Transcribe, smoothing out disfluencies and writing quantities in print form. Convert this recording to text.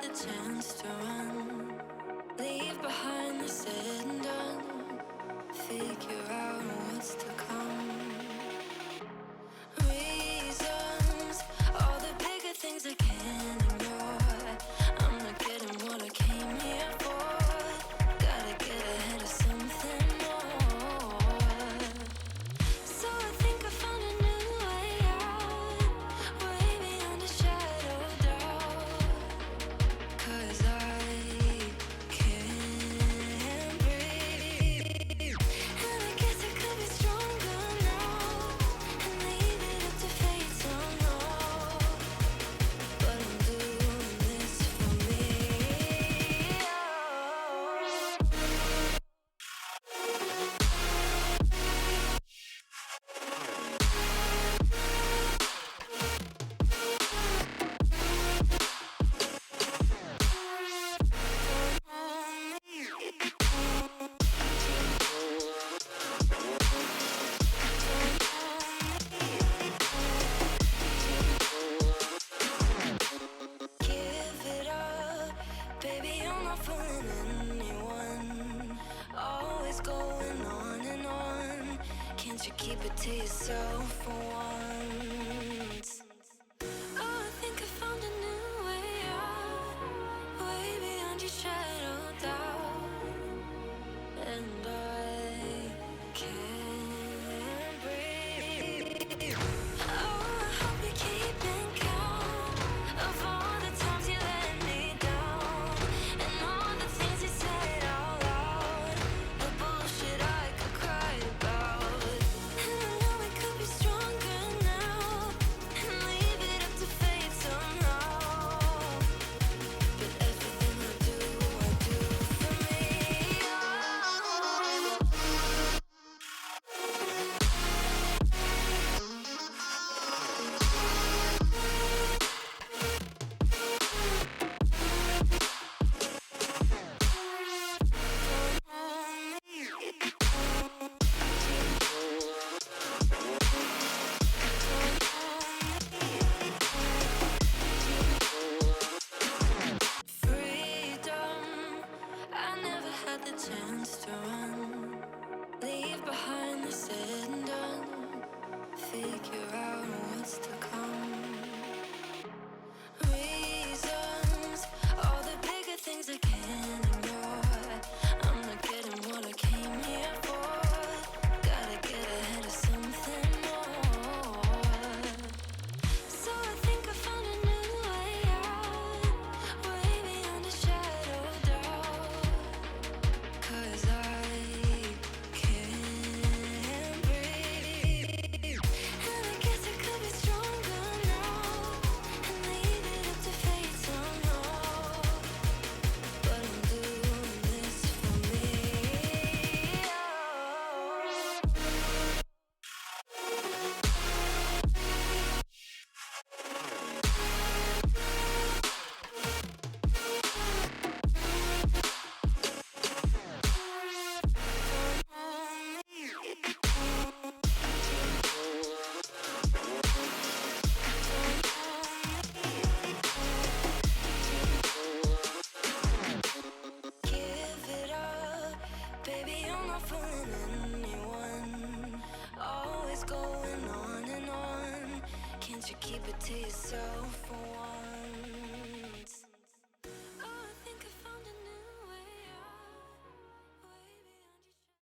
the chance to run, leave behind the said and done, figure out what's to come. Reasons, all the bigger things I can't ignore. I'm not getting what I came here for. Gotta get ahead of something more. So I think I found a new way out, way beyond a shadow of doubt. 'Cause I can't breathe, and I guess I could be stronger now and leave it up to fate somehow. But I'm doing this for me. Give it up, baby, I'm not fooling anyone. Always going on and on. Can't you keep it to yourself for once? Oh, I think I found a new way out, way beyond your shadow of doubt. And I can't breathe. Oh, I hope you're keeping count of all the times you let me down, and all the things you said out loud, the bullshit I could cry about. And I know we could be stronger now and leave it up to fate somehow. But everything I do for me. Freedom, I never had the chance to run, leave behind the said and done, figure out what's to come. Reasons, all the bigger things I can't ignore. I'm not getting what I came here for. Gotta get ahead of something more. So I think I found a new way out, way beyond a shadow of doubt. 'Cause I can't breathe, and I guess I could be stronger now and leave it up to fate somehow. But I'm doing this for me. Give it up, baby, I'm not fooling anyone. Always going on and on. Can't you keep it to yourself for